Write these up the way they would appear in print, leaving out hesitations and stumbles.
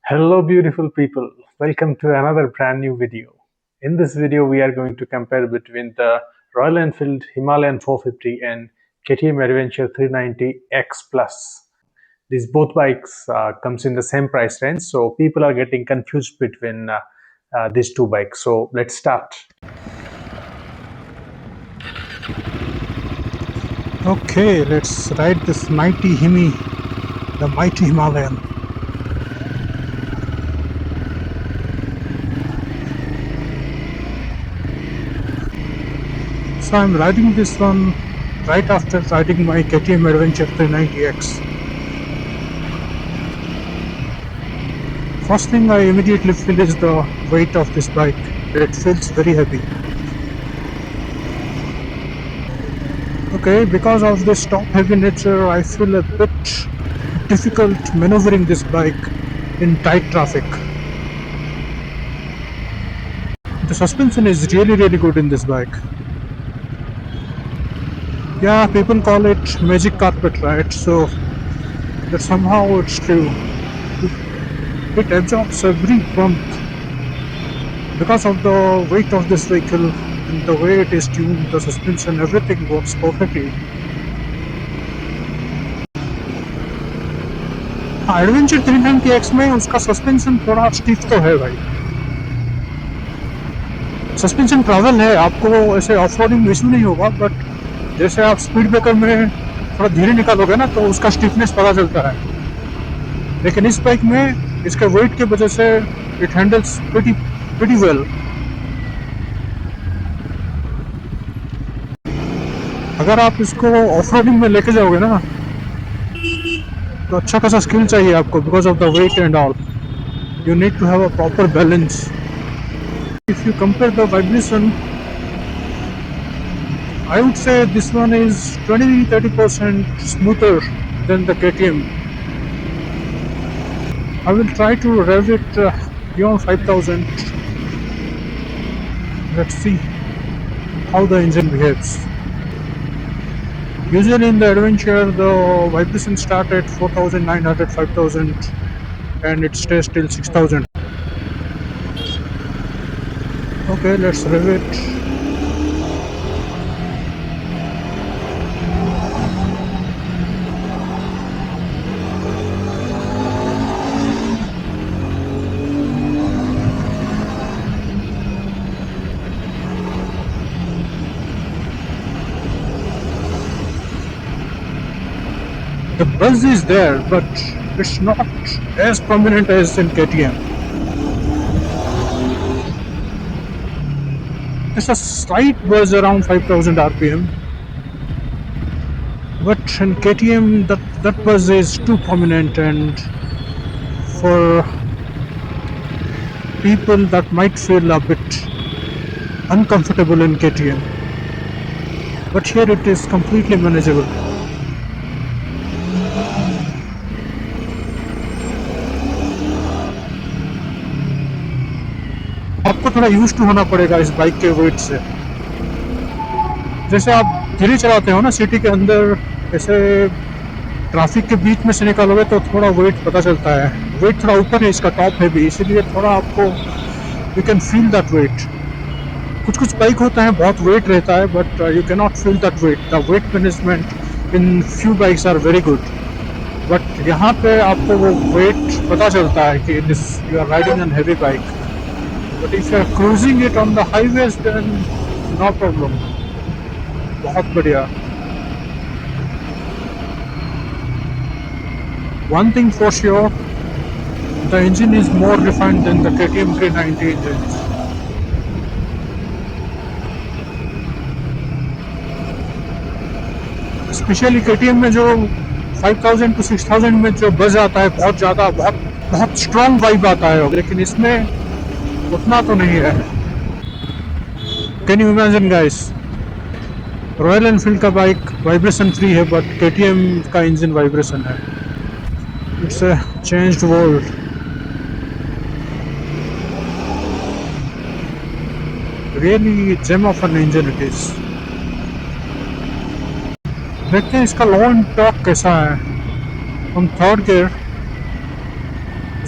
Hello beautiful people, welcome to another brand new video. In this video we are going to compare between the Royal Enfield Himalayan 450 and KTM Adventure 390X Plus. These both bikes comes in the same price range, so people are getting confused between these two bikes. So let's start. Okay, let's ride this mighty Himi, the mighty Himalayan. So I'm riding this one right after riding my KTM Adventure 390X. First thing I immediately feel is the weight of this bike. It feels very heavy. Okay, because of this top heavy nature, I feel a bit difficult maneuvering this bike in tight traffic. The suspension is really good in this bike. Yeah, people call it magic carpet, right? So that somehow it's true. It absorbs every bump because of the weight of this vehicle and the way it is tuned, the suspension, everything works perfectly. Adventure 390X में उसका suspension थोड़ा stiff तो है भाई. Suspension travel है, आपको ऐसे off roading issue नहीं होगा, बट जैसे आप स्पीड ब्रेकर में थोड़ा धीरे निकालोगे ना तो उसका स्टिफनेस पता चलता है. लेकिन इस बाइक में इसके वेट की वजह से इट हैंडल्स pretty well. अगर आप इसको ऑफ रोडिंग में लेके जाओगे ना तो अच्छा खासा स्किल चाहिए आपको, because of the weight and all. You need to have a proper balance. If you compare the vibration, I would say this one is 20-30% smoother than the KTM. I will try to rev it beyond 5000. Let's see how the engine behaves. Usually in the Adventure, the vibration start at 4900, 5000 and it stays till 6000. Okay, let's rev it. The buzz is there, but it's not as prominent as in KTM. It's a slight buzz around 5000 RPM, but in KTM that buzz is too prominent, and for people that might feel a bit uncomfortable in KTM. But here it is completely manageable. आपको थोड़ा use to होना पड़ेगा इस bike के wait से. जैसे आप धीरे चलाते हो ना सिटी के अंदर, ऐसे ट्रैफिक के बीच में से निकालोगे तो थोड़ा वेट पता चलता है. वेट थोड़ा ऊपर है इसका, टॉप है भी, इसीलिए थोड़ा आपको you can feel that weight. कुछ बाइक होता है बहुत वेट रहता है, but you can not feel that weight. The weight management in few bikes are very good, but यहाँ पे आपको वो वेट पता चलता है कि this you are riding an heavy bike. But if you are cruising it on the highways, then no problem. बहुत बढ़िया. One thing for sure, the engine is more refined than the KTM 390 engines. Especially KTM में जो 5000 to 6000 में जो बज आता है बहुत ज़्यादा, बहुत स्ट्रॉन्ग वाइब आता है, लेकिन इसमें उतना तो नहीं है. Can you imagine guys, Royal Enfield का बाइक वाइब्रेशन फ्री है, बट KTM का इंजन वाइब्रेशन है. It's a changed world. Really gem of an engine it is. देखते हैं इसका लॉन्ग टॉर्क कैसा है. हम थर्ड गियर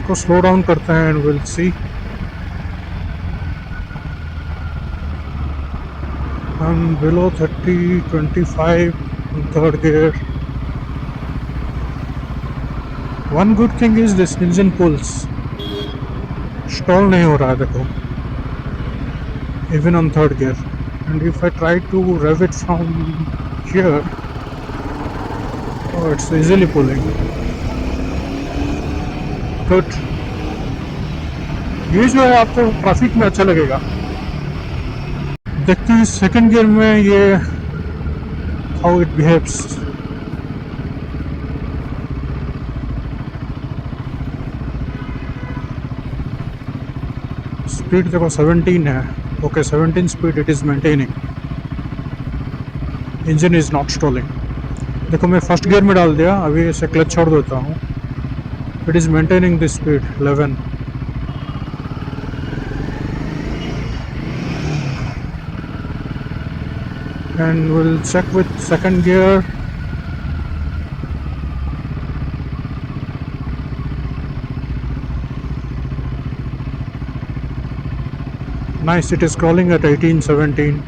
इसको स्लो डाउन करते हैं and will see. I'm below 30, 25 in third gear. One good thing is this engine pulls. Stall नहीं हो रहा है देखो. Even on third gear. And if I try to rev it from here, oh, it's easily pulling. Good. ये जो है आपको traffic में अच्छा लगेगा. देखते हैं सेकंड गियर में ये हाउ इट बिहेव्स. स्पीड देखो 17 है. Okay 17 speed it is maintaining. Engine is not stalling. देखो मैं फर्स्ट गियर में डाल दिया. अभी इसे क्लच छोड़ देता हूँ. It is maintaining this speed 11. And we'll check with second gear. Nice, it is crawling at 18, 17.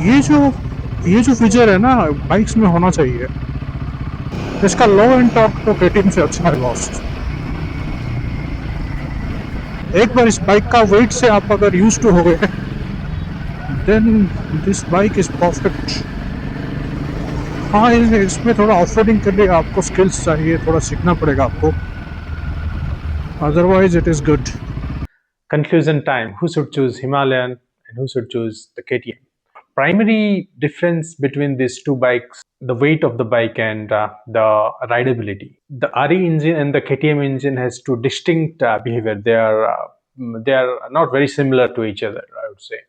ये जो फीचर है ना बाइक्स में होना चाहिए. इसका लो एंड टॉर्क तो KTM से अच्छा है. लॉस्ट एक बार इस बाइक का वेट से आप अगर यूज टू हो गए then this bike is perfect. हाँ इसमें थोड़ा ऑफ रोडिंग के लिए आपको स्किल्स चाहिए. थोड़ा सीखना पड़ेगा आपको. Otherwise it is good. Conclusion time. Who should choose Himalayan and who should choose the KTM? Primary difference between these two bikes, the weight of the bike and the rideability. The RE engine and the KTM engine has two distinct behavior. They are not very similar to each other, I would say.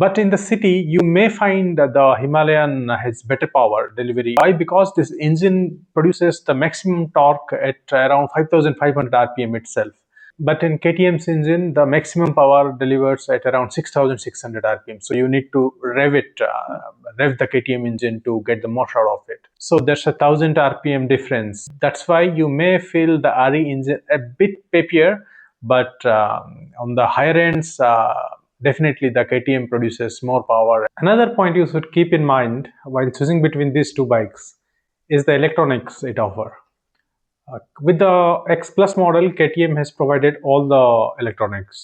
But in the city, you may find that the Himalayan has better power delivery. Why? Because this engine produces the maximum torque at around 5,500 RPM itself. But in KTM's engine, the maximum power delivers at around 6,600 RPM. So you need to rev the KTM engine to get the most out of it. So there's a 1,000 RPM difference. That's why you may feel the RE engine a bit peppier, but on the higher ends, definitely the KTM produces more power. Another point you should keep in mind while choosing between these two bikes is the electronics it offers. With the X Plus model, KTM has provided all the electronics.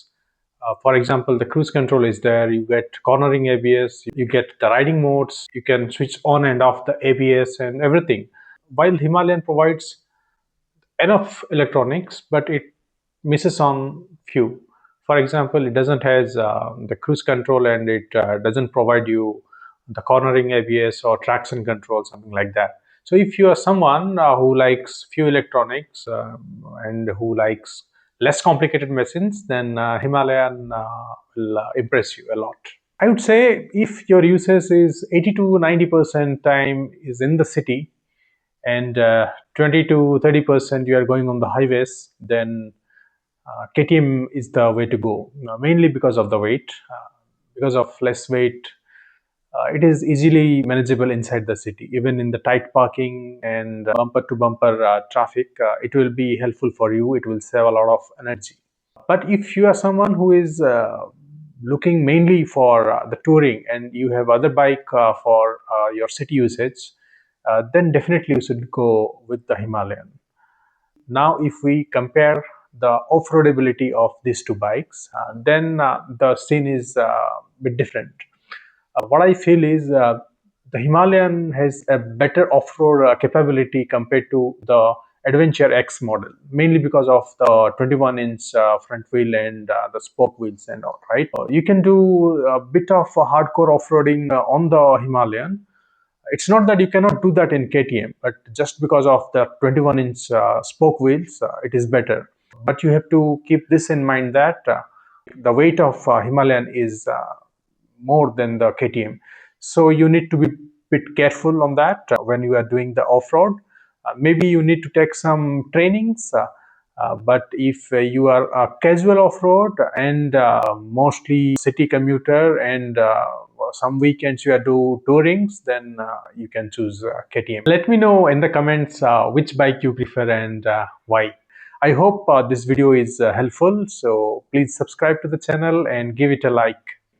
For example, the cruise control is there, you get cornering ABS, you get the riding modes, you can switch on and off the ABS and everything. While Himalayan provides enough electronics, but it misses on few. For example, it doesn't has the cruise control and it doesn't provide you the cornering ABS or traction control, something like that. So if you are someone who likes few electronics and who likes less complicated machines, then Himalayan will impress you a lot. I would say if your usage is 80 to 90% time is in the city and 20 to 30% you are going on the highways, then KTM is the way to go, mainly because of the weight. Because of less weight, it is easily manageable inside the city. Even in the tight parking and bumper to bumper traffic, it will be helpful for you. It will save a lot of energy. But if you are someone who is looking mainly for the touring and you have other bike for your city usage, then definitely you should go with the Himalayan. Now, if we compare the off-roadability of these two bikes, then the scene is a bit different. What I feel is the Himalayan has a better off-road capability compared to the Adventure X model, mainly because of the 21-inch front wheel and the spoke wheels and all, right? You can do a bit of hardcore off-roading on the Himalayan. It's not that you cannot do that in KTM, but just because of the 21-inch spoke wheels, it is better. But you have to keep this in mind that the weight of Himalayan is more than the KTM. So you need to be a bit careful on that when you are doing the off-road. Maybe you need to take some trainings, but if you are a casual off-road and mostly city commuter and some weekends you are do tourings, then you can choose KTM. Let me know in the comments which bike you prefer and why. I hope this video is helpful, so please subscribe to the channel and give it a like.